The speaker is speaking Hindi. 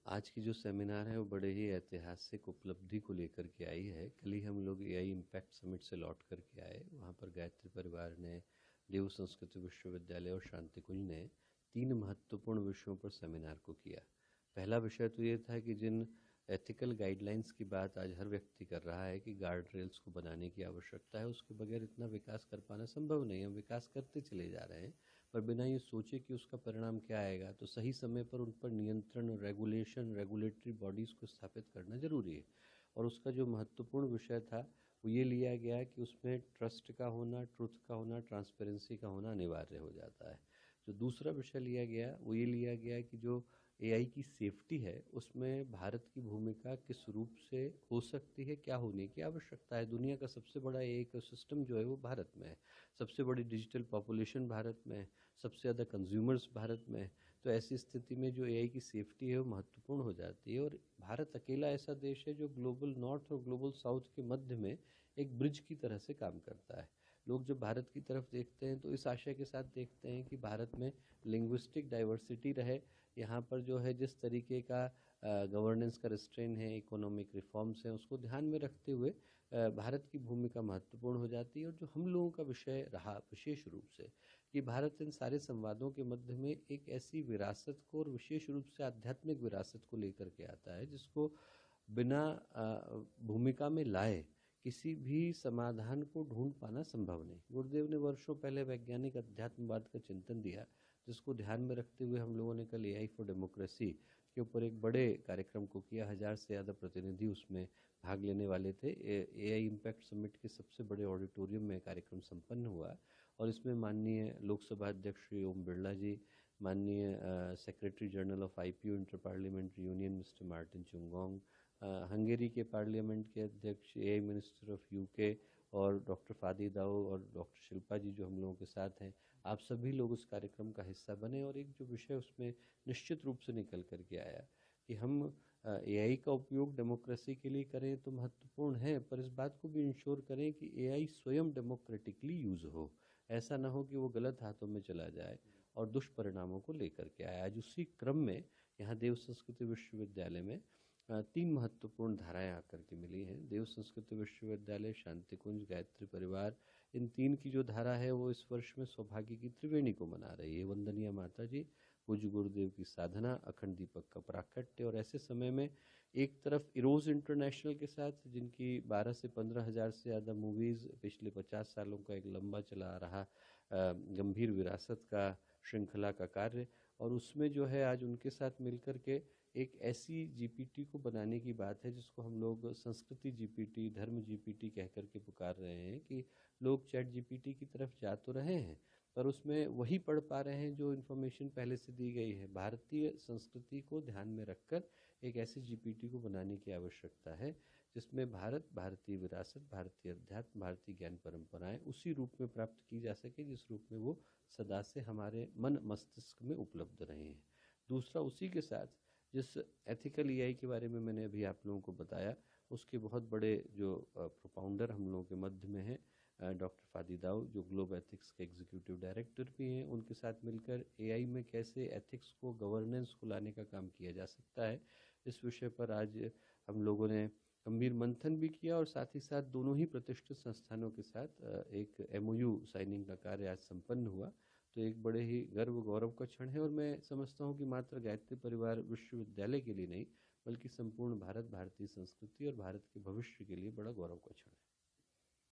आज की जो सेमिनार है वो बड़े ही ऐतिहासिक उपलब्धि को लेकर के आई है। कल ही हम लोग एआई इम्पैक्ट समिट से लौट कर के आए। वहाँ पर गायत्री परिवार ने, देव संस्कृत विश्वविद्यालय और शांति कुंज ने 3 महत्वपूर्ण विषयों पर सेमिनार को किया। पहला विषय तो ये था कि जिन एथिकल गाइडलाइंस की बात आज हर व्यक्ति कर रहा है कि गार्ड रेल्स को बनाने की आवश्यकता है, उसके बगैर इतना विकास कर पाना संभव नहीं है। हम विकास करते चले जा रहे हैं पर बिना ये सोचे कि उसका परिणाम क्या आएगा, तो सही समय पर उन पर नियंत्रण, रेगुलेशन, रेगुलेटरी बॉडीज़ को स्थापित करना ज़रूरी है। और उसका जो महत्वपूर्ण विषय था वो ये लिया गया कि उसमें ट्रस्ट का होना, ट्रुथ का होना, ट्रांसपेरेंसी का होना अनिवार्य हो जाता है। जो दूसरा विषय लिया गया वो ये लिया गया कि जो एआई की सेफ्टी है उसमें भारत की भूमिका किस रूप से हो सकती है, क्या होने की आवश्यकता है। दुनिया का सबसे बड़ा इकोसिस्टम जो है वो भारत में है, सबसे बड़ी डिजिटल पॉपुलेशन भारत में है, सबसे ज़्यादा कंज्यूमर्स भारत में है। तो ऐसी स्थिति में जो एआई की सेफ्टी है वो महत्वपूर्ण हो जाती है। और भारत अकेला ऐसा देश है जो ग्लोबल नॉर्थ और ग्लोबल साउथ के मध्य में एक ब्रिज की तरह से काम करता है। लोग जब भारत की तरफ देखते हैं तो इस आशय के साथ देखते हैं कि भारत में लिंग्विस्टिक डाइवर्सिटी रहे। यहाँ पर जो है जिस तरीके का गवर्नेंस का रिस्ट्रेन है, इकोनॉमिक रिफॉर्म्स हैं, उसको ध्यान में रखते हुए भारत की भूमिका महत्वपूर्ण हो जाती है। और जो हम लोगों का विषय रहा विशेष रूप से कि भारत इन सारे संवादों के मध्य में एक ऐसी विरासत को और विशेष रूप से आध्यात्मिक विरासत को लेकर के आता है जिसको बिना भूमिका में लाए किसी भी समाधान को ढूंढ पाना संभव नहीं। गुरुदेव ने वर्षों पहले वैज्ञानिक अध्यात्मवाद का चिंतन दिया, जिसको ध्यान में रखते हुए हम लोगों ने कल एआई फॉर डेमोक्रेसी के ऊपर एक बड़े कार्यक्रम को किया। 1000 से ज़्यादा प्रतिनिधि उसमें भाग लेने वाले थे। एआई इम्पैक्ट समिट के सबसे बड़े ऑडिटोरियम में कार्यक्रम संपन्न हुआ और इसमें माननीय लोकसभा अध्यक्ष श्री ओम बिरला जी, माननीय secretary general of IPU inter parliamentary union mister Martin Chungong, Hungary के पार्लियामेंट के अध्यक्ष, एआई मिनिस्टर ऑफ यूके और डॉक्टर फादी दाओ और डॉक्टर शिल्पा जी जो हम लोगों के साथ हैं, आप सभी लोग उस कार्यक्रम का हिस्सा बने। और एक जो विषय उसमें निश्चित रूप से निकल कर के आया कि हम एआई का उपयोग डेमोक्रेसी के लिए करें तो महत्वपूर्ण है, पर इस बात को भी इंश्योर करें कि एआई स्वयं डेमोक्रेटिकली यूज़ हो। ऐसा ना हो कि वो गलत हाथों में चला जाए और दुष्परिणामों को लेकर के आए। आज उसी क्रम में यहाँ देव संस्कृति विश्वविद्यालय में 3 महत्वपूर्ण धाराएं आकर के मिली हैं। देव संस्कृत विश्वविद्यालय, शांति कुंज, गायत्री परिवार, इन 3 की जो धारा है वो इस वर्ष में सौभाग्य की त्रिवेणी को मना रही है। वंदनीय माता जी, पूज्य गुरुदेव की साधना, अखंड दीपक का प्राकट्य। और ऐसे समय में एक तरफ इरोज इंटरनेशनल के साथ जिनकी 12 से 15 हज़ार से ज़्यादा मूवीज़ पिछले 50 सालों का एक लंबा चला आ रहा गंभीर विरासत का श्रृंखला का कार्य, और उसमें जो है आज उनके साथ मिलकर के एक ऐसी जीपीटी को बनाने की बात है जिसको हम लोग संस्कृति जीपीटी, धर्म जीपीटी कह करके पुकार रहे हैं कि लोग चैट जीपीटी की तरफ जा तो रहे हैं पर उसमें वही पढ़ पा रहे हैं जो इन्फॉर्मेशन पहले से दी गई है। भारतीय संस्कृति को ध्यान में रखकर एक ऐसी जीपीटी को बनाने की आवश्यकता है जिसमें भारत, भारतीय विरासत, भारतीय अध्यात्म, भारतीय ज्ञान परंपराएं उसी रूप में प्राप्त की जा सके जिस रूप में वो सदा से हमारे मन मस्तिष्क में उपलब्ध रहे हैं। दूसरा, उसी के साथ जिस एथिकल एआई के बारे में मैंने अभी आप लोगों को बताया, उसके बहुत बड़े जो प्रोपाउंडर हम लोगों के मध्य में हैं, डॉक्टर फादी दाऊ जो ग्लोब एथिक्स के एग्जीक्यूटिव डायरेक्टर भी हैं, उनके साथ मिलकर एआई में कैसे एथिक्स को, गवर्नेंस को लाने का काम किया जा सकता है, इस विषय पर आज हम लोगों ने गंभीर मंथन भी किया। और साथ ही साथ दोनों ही प्रतिष्ठित संस्थानों के साथ एक एमओयू साइनिंग का कार्य आज संपन्न हुआ। तो एक बड़े ही गर्व गौरव का क्षण है और मैं समझता हूँ कि मात्र गायत्री परिवार विश्वविद्यालय के लिए नहीं बल्कि संपूर्ण भारत, भारतीय संस्कृति और भारत के भविष्य के लिए बड़ा गौरव का क्षण है।